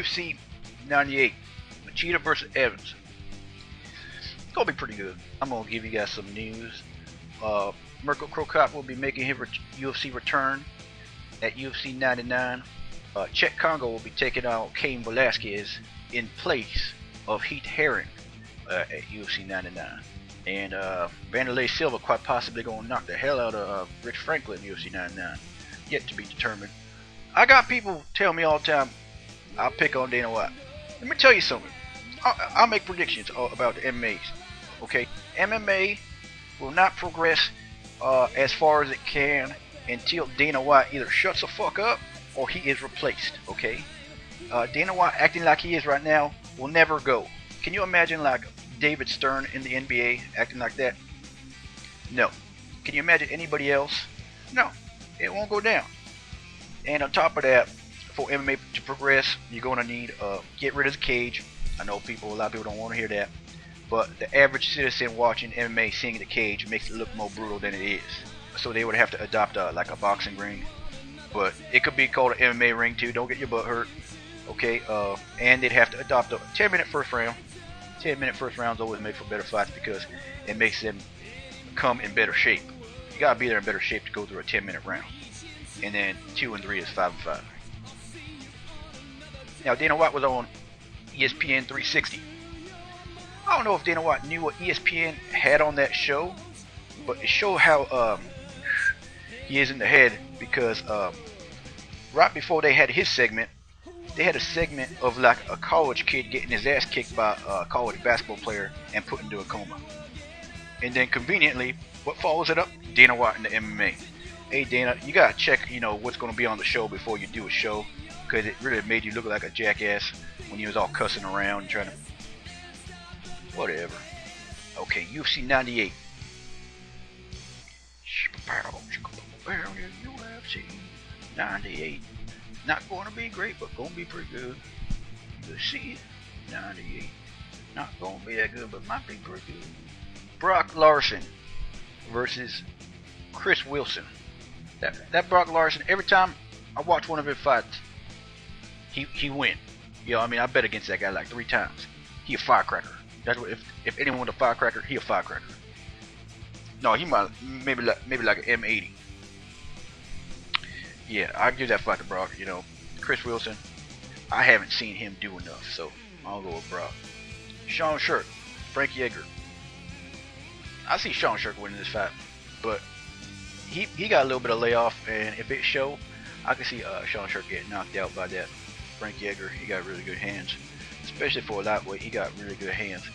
UFC 98, Machida versus Evans. It's gonna be pretty good. I'm gonna give you guys some news. Mirko Krokop will be making his UFC return at UFC 99. Czech Congo will be taking out Cain Velasquez in place of Heath Herring at UFC 99. And Vanderlei Silva quite possibly going to knock the hell out of Rich Franklin in UFC 99. Yet to be determined. I got people tell me all the time, I'll pick on Dana White. Let me tell you something. I'll make predictions about the MMAs. Okay? MMA will not progress as far as it can until Dana White either shuts the fuck up or he is replaced. Okay? Dana White acting like he is right now will never go. Can you imagine like David Stern in the NBA acting like that? No. Can you imagine anybody else? No. It won't go down. And on top of that, for MMA to progress, you're going to need get rid of the cage. I know a lot of people don't want to hear that, but the average citizen watching MMA seeing the cage makes it look more brutal than it is. So they would have to adopt like a boxing ring, but it could be called an MMA ring too. Don't get your butt hurt, okay? And they'd have to adopt a 10-minute first round. 10-minute first rounds always make for better fights because it makes them come in better shape. You gotta be there in better shape to go through a 10-minute round. And then 2 and 3 is 5 and 5. Now Dana White was on ESPN 360. I don't know if Dana White knew what ESPN had on that show, but it showed how he is in the head because right before they had his segment, they had a segment of like a college kid getting his ass kicked by a college basketball player and put into a coma. And then conveniently, what follows it up? Dana White in the MMA. Hey Dana, you gotta check, what's gonna be on the show before you do a show, because it really made you look like a jackass when you was all cussing around and trying to. Whatever. Okay, UFC 98. UFC 98. Not gonna be great, but gonna be pretty good. UFC 98. Not gonna be that good, but might be pretty good. Brock Larson versus Chris Wilson. That Brock Larson, every time I watch one of his fights, he win. I bet against that guy like 3 times. He a firecracker. That's what if anyone with a firecracker, he a firecracker. No, he might maybe like an M80. Yeah, I give that fight to Brock. Chris Wilson, I haven't seen him do enough, so I'll go with Brock. Sean Sherk, Frankie Edgar. I see Sean Sherk winning this fight, but he got a little bit of layoff, and if it show, I can see Sean Sherk getting knocked out by that Frankie Edgar. He got really good hands, especially for a lightweight. He got really good hands.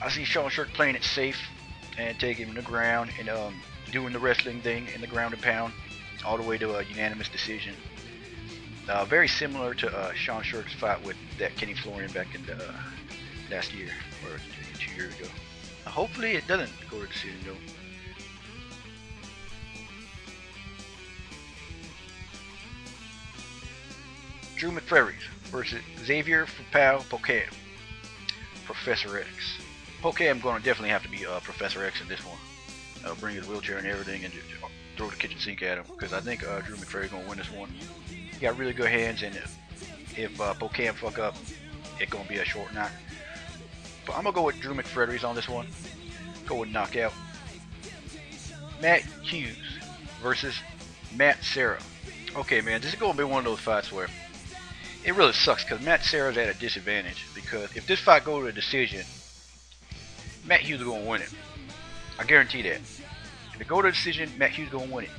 I see Sean Sherk playing it safe and taking him to the ground and doing the wrestling thing in the ground and pound all the way to a unanimous decision. Very similar to Sean Sherk's fight with that Kenny Florian back in the last year or 2 years ago. Hopefully it doesn't go to decision though. Drew McFedries versus Xavier Foupa-Pokam. Professor X. Pokam going to definitely have to be Professor X in this one. Bring his wheelchair and everything and throw the kitchen sink at him because I think Drew McFedries going to win this one. He got really good hands, and if Pokam fuck up, it's going to be a short knock. But I'm going to go with Drew McFedries on this one. Go with knockout. Matt Hughes versus Matt Serra. Okay, man, this is going to be one of those fights where it really sucks because Matt Serra's at a disadvantage because if this fight goes to a decision, Matt Hughes is going to win it. I guarantee that. If it goes to a decision, Matt Hughes is going to win it.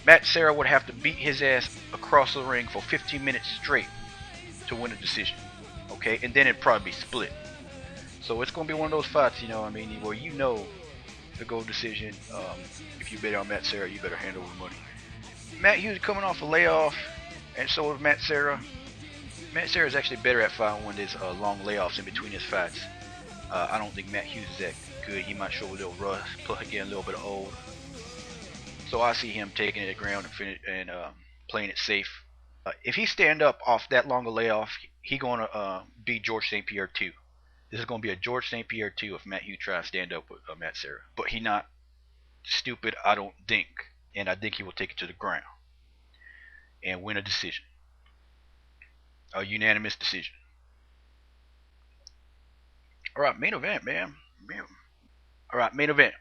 Matt Serra would have to beat his ass across the ring for 15 minutes straight to win a decision. Okay, and then it'd probably be split. So it's going to be one of those fights, where the goal decision. If you bet on Matt Serra, you better hand over money. Matt Hughes coming off a layoff, and so is Matt Serra. Matt Serra is actually better at fighting when there's long layoffs in between his fights. I don't think Matt Hughes is that good. He might show a little rust, plus again a little bit old. So I see him taking it to the ground and playing it safe. If he stand up off that long a layoff, he gonna be George St. Pierre 2. This is gonna be a George St. Pierre 2 if Matt Hughes tries to stand up with Matt Serra. But he not stupid, I don't think, and I think he will take it to the ground and win a decision. A unanimous decision. All right, main event, man. All right, main event.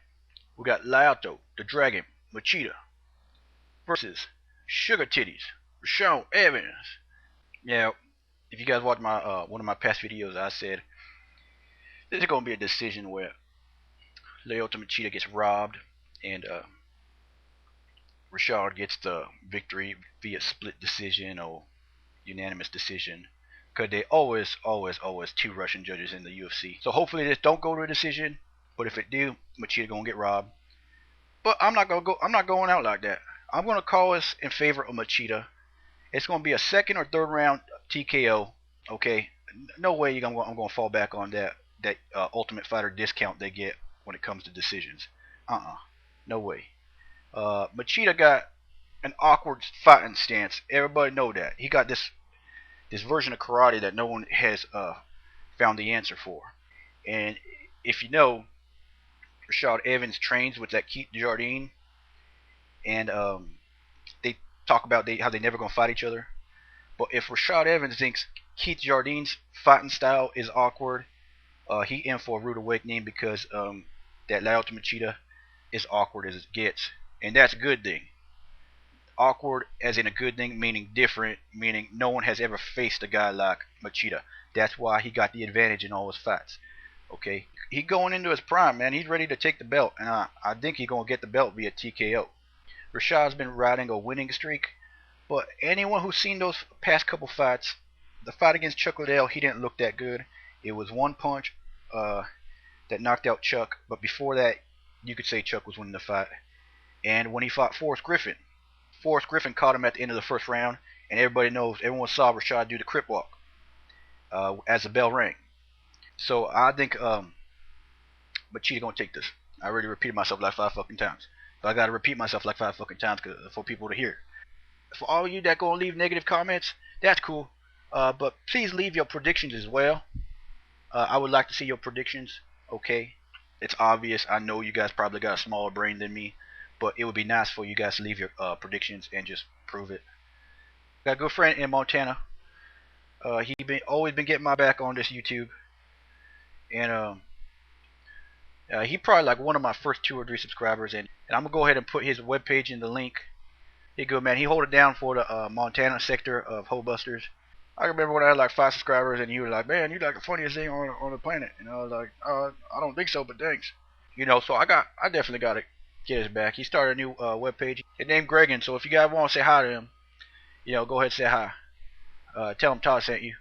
We got Lyoto, the Dragon, Machida versus Sugar Titties, Rashad Evans. Yeah, if you guys watch my one of my past videos, I said this is gonna be a decision where Lyoto Machida gets robbed and Rashad gets the victory via split decision or unanimous decision. Because they always two Russian judges in the UFC. So hopefully this don't go to a decision. But if it do, Machida gonna get robbed. But I'm not going out like that. I'm gonna call this in favor of Machida. It's gonna be a second or third round TKO. Okay, no way I'm gonna fall back on that Ultimate Fighter discount they get when it comes to decisions. No way. Machida got an awkward fighting stance. Everybody know that. He got this version of karate that no one has found the answer for. And if you know, Rashad Evans trains with that Keith Jardine, and they talk about how they never gonna fight each other. But if Rashad Evans thinks Keith Jardine's fighting style is awkward, he in for a rude awakening because that Lyoto Machida is awkward as it gets, and that's a good thing. Awkward as in a good thing, meaning different, meaning no one has ever faced a guy like Machida. That's why he got the advantage in all his fights. Okay, he going into his prime, man. He's ready to take the belt, and I think he's gonna get the belt via TKO. Rashad's been riding a winning streak, but anyone who's seen those past couple fights, the fight against Chuck Liddell, he didn't look that good. It was one punch that knocked out Chuck, but before that, you could say Chuck was winning the fight. And when he fought Forrest Griffin caught him at the end of the first round, and everyone saw Rashad do the crip walk as the bell rang. So I think Machida gonna take this. I already repeated myself like 5 fucking times. But I gotta repeat myself like 5 fucking times for people to hear. For all of you that gonna leave negative comments, that's cool. But please leave your predictions as well. I would like to see your predictions. Okay, it's obvious. I know you guys probably got a smaller brain than me, but it would be nice for you guys to leave your predictions and just prove it. Got a good friend in Montana. Always been getting my back on this YouTube. And he probably like one of my first 2 or 3 subscribers, and I'm gonna go ahead and put his webpage in the link. He good, man. He hold it down for the Montana sector of Hoe Busters. I remember when I had like 5 subscribers, and you were like, "Man, you like the funniest thing on the planet." And I was like, "I don't think so, but thanks." So I definitely gotta get his back. He started a new webpage. His name Gregan. So if you guys want to say hi to him, go ahead and say hi. Tell him Todd sent you.